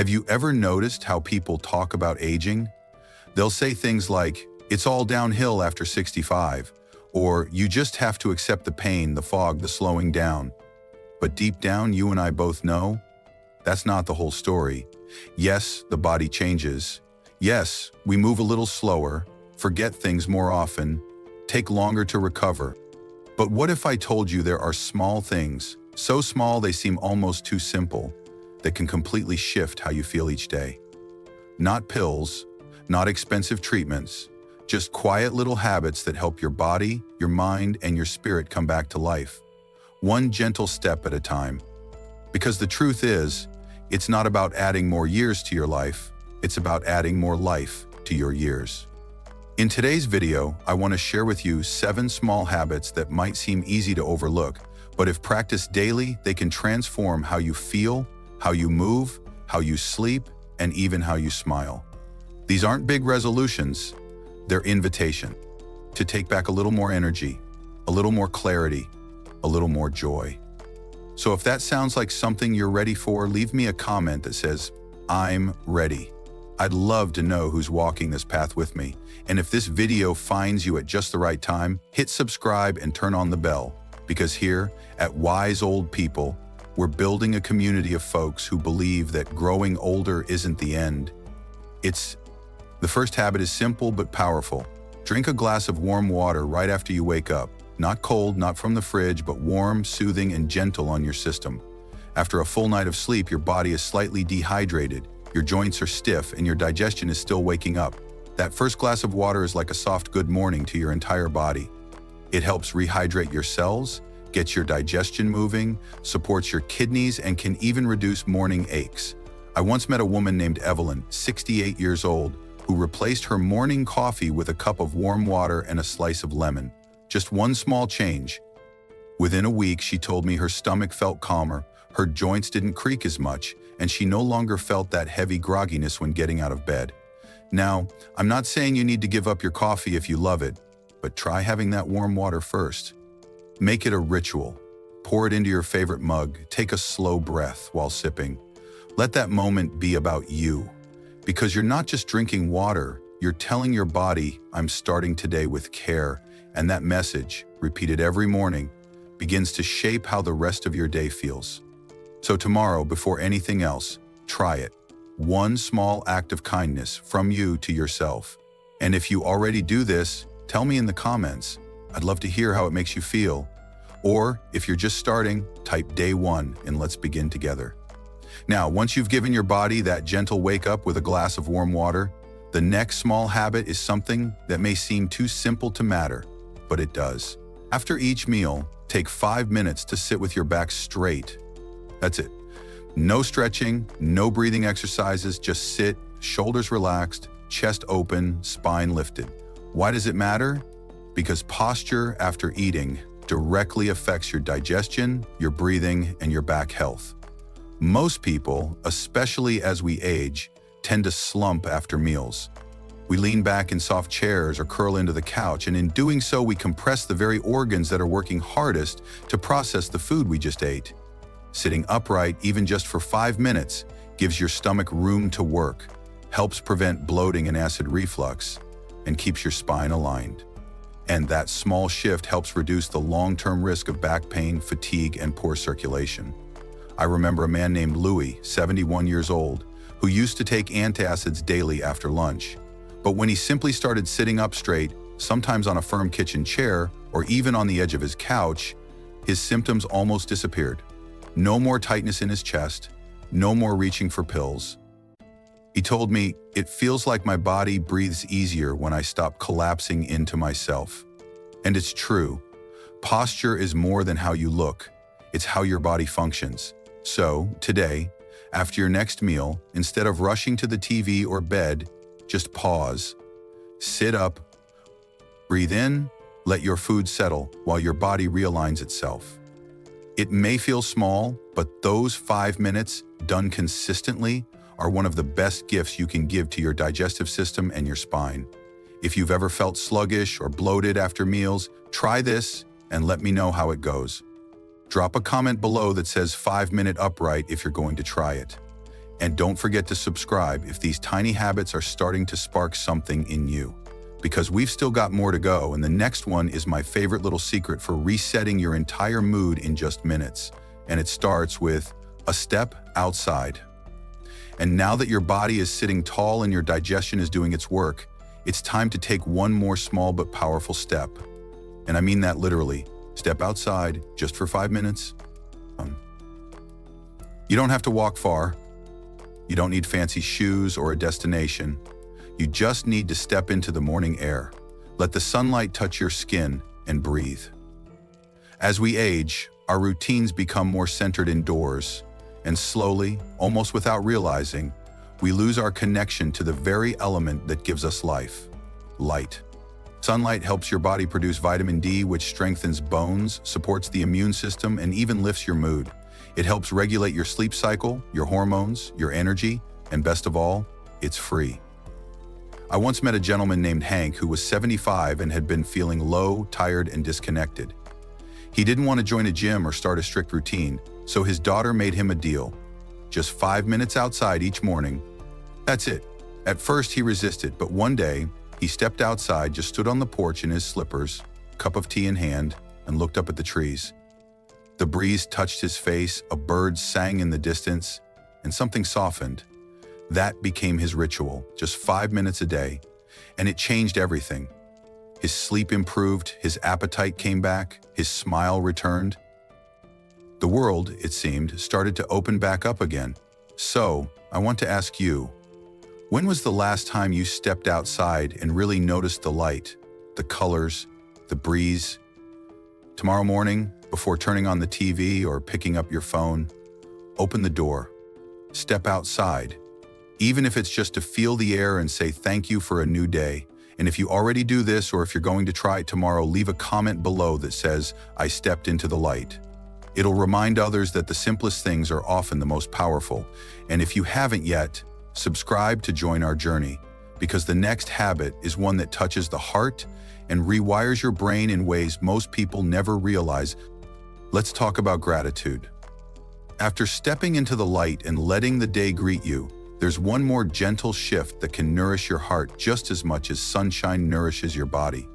Have you ever noticed how people talk about aging? They'll say things like, "It's all downhill after 65," or "You just have to accept the pain, the fog, the slowing down." But deep down, you and I both know that's not the whole story. Yes, the body changes. Yes, we move a little slower, forget things more often, take longer to recover. But what if I told you there are small things, so small they seem almost too simple, that can completely shift how you feel each day? Not pills, not expensive treatments, just quiet little habits that help your body, your mind, and your spirit come back to life. One gentle step at a time. Because the truth is, it's not about adding more years to your life, it's about adding more life to your years. In today's video, I want to share with you 7 small habits that might seem easy to overlook, but if practiced daily, they can transform how you feel, how you move, how you sleep, and even how you smile. These aren't big resolutions, they're invitation to take back a little more energy, a little more clarity, a little more joy. So if that sounds like something you're ready for, leave me a comment that says, "I'm ready." I'd love to know who's walking this path with me. And if this video finds you at just the right time, hit subscribe and turn on the bell. Because here at Wise Old People, we're building a community of folks who believe that growing older isn't the end. The first habit is simple but powerful. Drink a glass of warm water right after you wake up. Not cold, not from the fridge, but warm, soothing, and gentle on your system. After a full night of sleep, your body is slightly dehydrated, your joints are stiff, and your digestion is still waking up. That first glass of water is like a soft good morning to your entire body. It helps rehydrate your cells, gets your digestion moving, supports your kidneys, and can even reduce morning aches. I once met a woman named Evelyn, 68 years old, who replaced her morning coffee with a cup of warm water and a slice of lemon. Just one small change. Within a week, she told me her stomach felt calmer, her joints didn't creak as much, and she no longer felt that heavy grogginess when getting out of bed. Now, I'm not saying you need to give up your coffee if you love it, but try having that warm water first. Make it a ritual. Pour it into your favorite mug, take a slow breath while sipping. Let that moment be about you. Because you're not just drinking water, you're telling your body, "I'm starting today with care," and that message, repeated every morning, begins to shape how the rest of your day feels. So tomorrow, before anything else, try it. One small act of kindness from you to yourself. And if you already do this, tell me in the comments. I'd love to hear how it makes you feel. Or, if you're just starting, type day 1 and let's begin together. Now, once you've given your body that gentle wake up with a glass of warm water, the next small habit is something that may seem too simple to matter, but it does. After each meal, take 5 minutes to sit with your back straight. That's it. No stretching, no breathing exercises, just sit, shoulders relaxed, chest open, spine lifted. Why does it matter? Because posture after eating directly affects your digestion, your breathing, and your back health. Most people, especially as we age, tend to slump after meals. We lean back in soft chairs or curl into the couch, and in doing so, we compress the very organs that are working hardest to process the food we just ate. Sitting upright, even just for 5 minutes, gives your stomach room to work, helps prevent bloating and acid reflux, and keeps your spine aligned. And that small shift helps reduce the long-term risk of back pain, fatigue, and poor circulation. I remember a man named Louis, 71 years old, who used to take antacids daily after lunch. But when he simply started sitting up straight, sometimes on a firm kitchen chair, or even on the edge of his couch, his symptoms almost disappeared. No more tightness in his chest, no more reaching for pills. He told me, "It feels like my body breathes easier when I stop collapsing into myself." And it's true. Posture is more than how you look. It's how your body functions. So, today, after your next meal, instead of rushing to the TV or bed, just pause. Sit up, breathe in, let your food settle while your body realigns itself. It may feel small, but those 5 minutes, done consistently, are one of the best gifts you can give to your digestive system and your spine. If you've ever felt sluggish or bloated after meals, try this and let me know how it goes. Drop a comment below that says 5-minute upright if you're going to try it. And don't forget to subscribe if these tiny habits are starting to spark something in you. Because we've still got more to go, and the next one is my favorite little secret for resetting your entire mood in just minutes. And it starts with a step outside. And now that your body is sitting tall and your digestion is doing its work, it's time to take one more small but powerful step. And I mean that literally. Step outside just for 5 minutes. You don't have to walk far. You don't need fancy shoes or a destination. You just need to step into the morning air. Let the sunlight touch your skin and breathe. As we age, our routines become more centered indoors, and slowly, almost without realizing, we lose our connection to the very element that gives us life: light. Sunlight helps your body produce vitamin D, which strengthens bones, supports the immune system, and even lifts your mood. It helps regulate your sleep cycle, your hormones, your energy, and best of all, it's free. I once met a gentleman named Hank who was 75 and had been feeling low, tired, and disconnected. He didn't want to join a gym or start a strict routine, so his daughter made him a deal. Just 5 minutes outside each morning. That's it. At first he resisted, but one day he stepped outside, just stood on the porch in his slippers, cup of tea in hand, and looked up at the trees. The breeze touched his face, a bird sang in the distance, and something softened. That became his ritual, just 5 minutes a day, and it changed everything. His sleep improved, his appetite came back, his smile returned. The world, it seemed, started to open back up again. So, I want to ask you, when was the last time you stepped outside and really noticed the light, the colors, the breeze? Tomorrow morning, before turning on the TV or picking up your phone, open the door. Step outside. Even if it's just to feel the air and say thank you for a new day. And if you already do this, or if you're going to try it tomorrow, leave a comment below that says, "I stepped into the light." It'll remind others that the simplest things are often the most powerful. And if you haven't yet, subscribe to join our journey, because the next habit is one that touches the heart and rewires your brain in ways most people never realize. Let's talk about gratitude. After stepping into the light and letting the day greet you, there's one more gentle shift that can nourish your heart just as much as sunshine nourishes your body.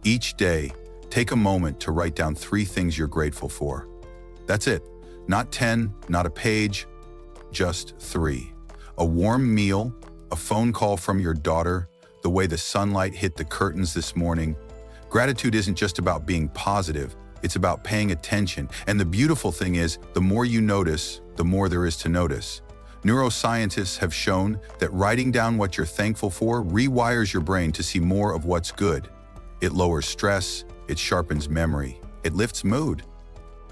Each day, take a moment to write down 3 things you're grateful for. That's it. Not 10, not a page, just 3. A warm meal, a phone call from your daughter, the way the sunlight hit the curtains this morning. Gratitude isn't just about being positive, it's about paying attention. And the beautiful thing is, the more you notice, the more there is to notice. Neuroscientists have shown that writing down what you're thankful for rewires your brain to see more of what's good. It lowers stress, it sharpens memory, it lifts mood.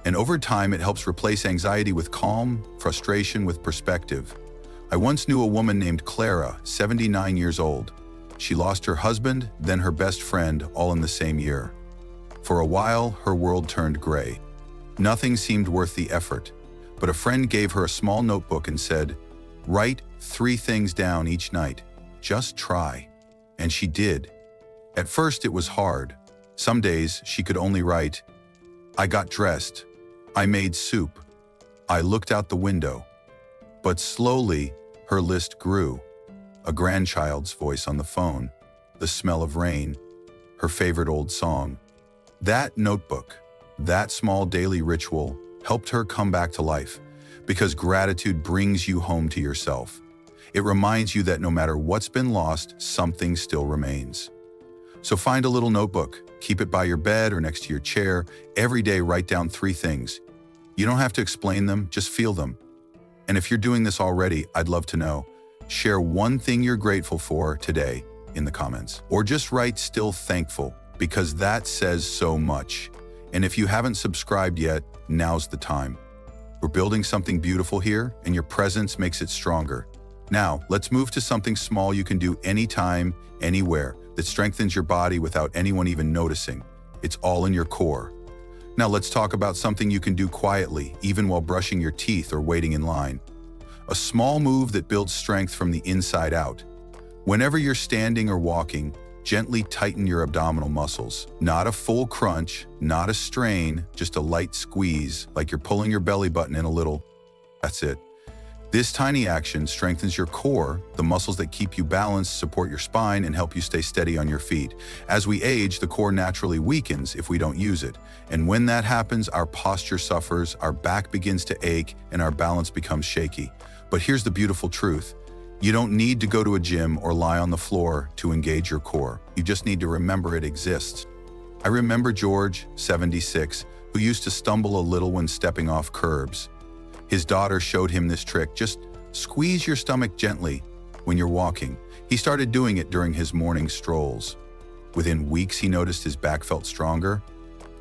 And over time, it helps replace anxiety with calm, frustration with perspective. I once knew a woman named Clara, 79 years old. She lost her husband, then her best friend, all in the same year. For a while, her world turned gray. Nothing seemed worth the effort. But a friend gave her a small notebook and said, "Write 3 things down each night. Just try." And she did. At first, it was hard. Some days, she could only write, "I got dressed. I made soup. I looked out the window." But slowly, her list grew. A grandchild's voice on the phone, the smell of rain, her favorite old song. That notebook, that small daily ritual, helped her come back to life, because gratitude brings you home to yourself. It reminds you that no matter what's been lost, something still remains. So find a little notebook, keep it by your bed or next to your chair. Every day, write down 3 things. You don't have to explain them, just feel them. And if you're doing this already, I'd love to know. Share one thing you're grateful for today in the comments, or just write "still thankful," because that says so much. And if you haven't subscribed yet, now's the time. We're building something beautiful here, and your presence makes it stronger. Now, let's move to something small you can do anytime, anywhere, that strengthens your body without anyone even noticing. It's all in your core. Now let's talk about something you can do quietly, even while brushing your teeth or waiting in line. A small move that builds strength from the inside out. Whenever you're standing or walking, gently tighten your abdominal muscles. Not a full crunch, not a strain, just a light squeeze, like you're pulling your belly button in a little. That's it. This tiny action strengthens your core, the muscles that keep you balanced, support your spine, and help you stay steady on your feet. As we age, the core naturally weakens if we don't use it. And when that happens, our posture suffers, our back begins to ache, and our balance becomes shaky. But here's the beautiful truth. You don't need to go to a gym or lie on the floor to engage your core. You just need to remember it exists. I remember George, 76, who used to stumble a little when stepping off curbs. His daughter showed him this trick: just squeeze your stomach gently when you're walking. He started doing it during his morning strolls. Within weeks, he noticed his back felt stronger.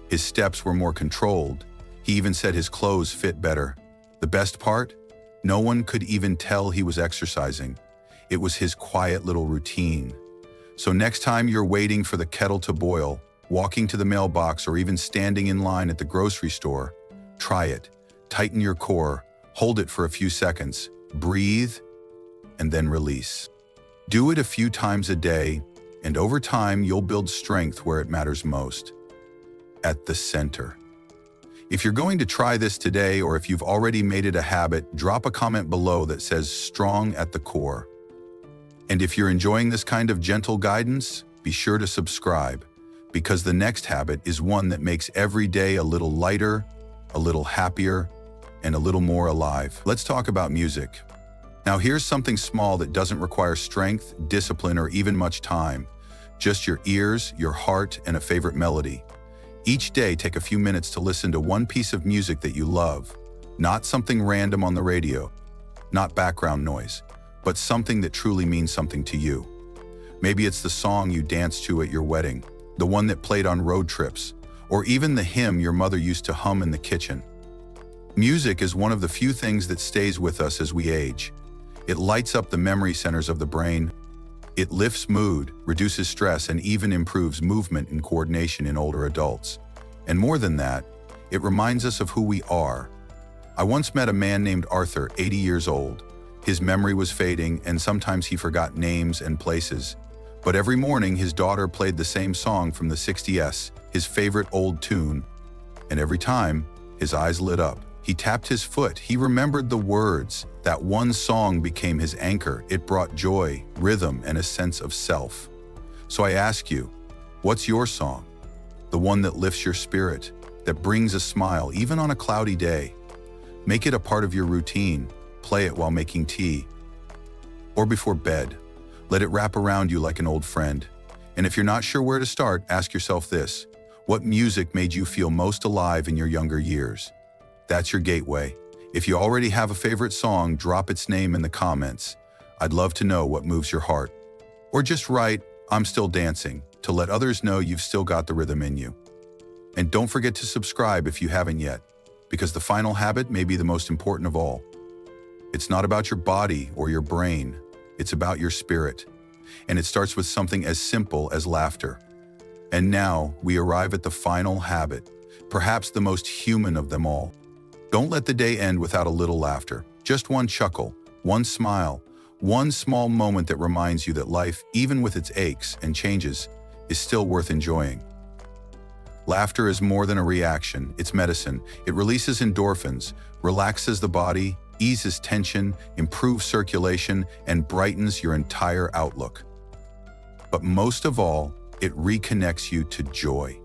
His steps were more controlled. He even said his clothes fit better. The best part? No one could even tell he was exercising. It was his quiet little routine. So next time you're waiting for the kettle to boil, walking to the mailbox, or even standing in line at the grocery store, try it. Tighten your core, hold it for a few seconds, breathe, and then release. Do it a few times a day, and over time you'll build strength where it matters most, at the center. If you're going to try this today, or if you've already made it a habit, drop a comment below that says "strong at the core." And if you're enjoying this kind of gentle guidance, be sure to subscribe, because the next habit is one that makes every day a little lighter, a little happier, and a little more alive. Let's talk about music. Now here's something small that doesn't require strength, discipline, or even much time. Just your ears, your heart, and a favorite melody. Each day, take a few minutes to listen to one piece of music that you love. Not something random on the radio, not background noise, but something that truly means something to you. Maybe it's the song you danced to at your wedding, the one that played on road trips, or even the hymn your mother used to hum in the kitchen. Music is one of the few things that stays with us as we age. It lights up the memory centers of the brain. It lifts mood, reduces stress, and even improves movement and coordination in older adults. And more than that, it reminds us of who we are. I once met a man named Arthur, 80 years old. His memory was fading, and sometimes he forgot names and places. But every morning, his daughter played the same song from the 60s, his favorite old tune. And every time, his eyes lit up. He tapped his foot. He remembered the words. That one song became his anchor. It brought joy, rhythm, and a sense of self. So I ask you, what's your song? The one that lifts your spirit, that brings a smile, even on a cloudy day. Make it a part of your routine. Play it while making tea or before bed. Let it wrap around you like an old friend. And if you're not sure where to start, ask yourself this: what music made you feel most alive in your younger years? That's your gateway. If you already have a favorite song, drop its name in the comments. I'd love to know what moves your heart. Or just write, "I'm still dancing," to let others know you've still got the rhythm in you. And don't forget to subscribe if you haven't yet, because the final habit may be the most important of all. It's not about your body or your brain. It's about your spirit. And it starts with something as simple as laughter. And now we arrive at the final habit, perhaps the most human of them all. Don't let the day end without a little laughter. Just one chuckle, one smile, one small moment that reminds you that life, even with its aches and changes, is still worth enjoying. Laughter is more than a reaction, it's medicine. It releases endorphins, relaxes the body, eases tension, improves circulation, and brightens your entire outlook. But most of all, it reconnects you to joy,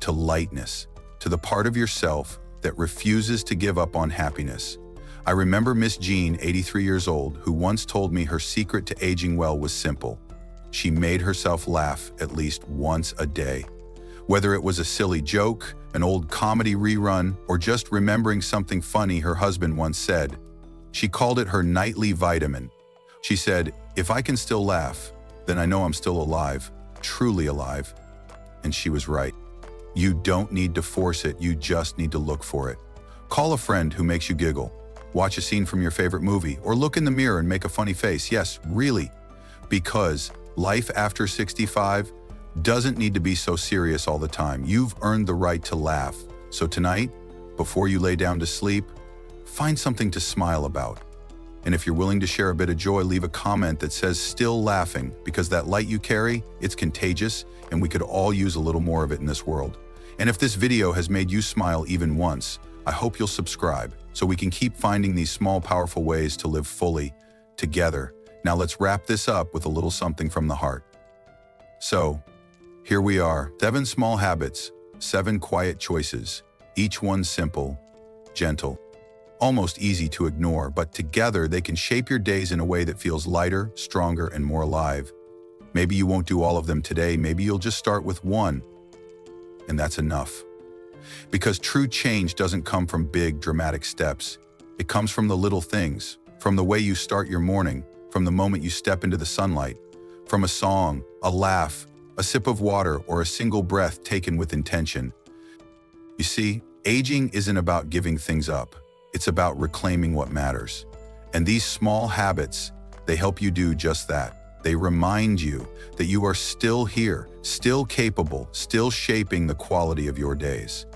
to lightness, to the part of yourself that refuses to give up on happiness. I remember Miss Jean, 83 years old, who once told me her secret to aging well was simple. She made herself laugh at least once a day. Whether it was a silly joke, an old comedy rerun, or just remembering something funny her husband once said. She called it her nightly vitamin. She said, "If I can still laugh, then I know I'm still alive, truly alive." And she was right. You don't need to force it, you just need to look for it. Call a friend who makes you giggle. Watch a scene from your favorite movie, or look in the mirror and make a funny face. Yes, really. Because life after 65 doesn't need to be so serious all the time. You've earned the right to laugh. So tonight, before you lay down to sleep, find something to smile about. And if you're willing to share a bit of joy, leave a comment that says "still laughing," because that light you carry, it's contagious, and we could all use a little more of it in this world. And if this video has made you smile even once, I hope you'll subscribe. so we can keep finding these small, powerful ways to live fully together. Now let's wrap this up with a little something from the heart. So, here we are, 7 small habits, 7 quiet choices, each one simple, gentle, almost easy to ignore, but together they can shape your days in a way that feels lighter, stronger, and more alive. Maybe you won't do all of them today, maybe you'll just start with one, and that's enough. Because true change doesn't come from big, dramatic steps. It comes from the little things, from the way you start your morning, from the moment you step into the sunlight, from a song, a laugh, a sip of water, or a single breath taken with intention. You see, aging isn't about giving things up. It's about reclaiming what matters. And these small habits, they help you do just that. They remind you that you are still here, still capable, still shaping the quality of your days.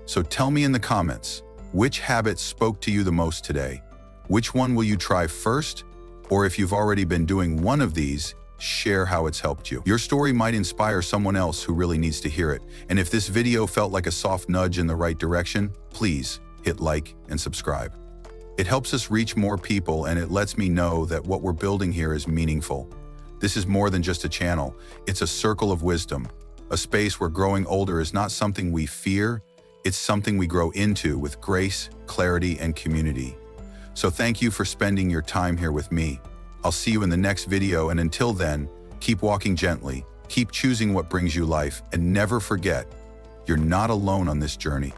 So tell me in the comments, which habit spoke to you the most today? Which one will you try first? Or if you've already been doing one of these, share how it's helped you. Your story might inspire someone else who really needs to hear it. And if this video felt like a soft nudge in the right direction, please hit like and subscribe. It helps us reach more people, and it lets me know that what we're building here is meaningful. This is more than just a channel. It's a circle of wisdom, a space where growing older is not something we fear, it's something we grow into with grace, clarity, and community. So thank you for spending your time here with me. I'll see you in the next video, and until then, keep walking gently, keep choosing what brings you life, and never forget, you're not alone on this journey.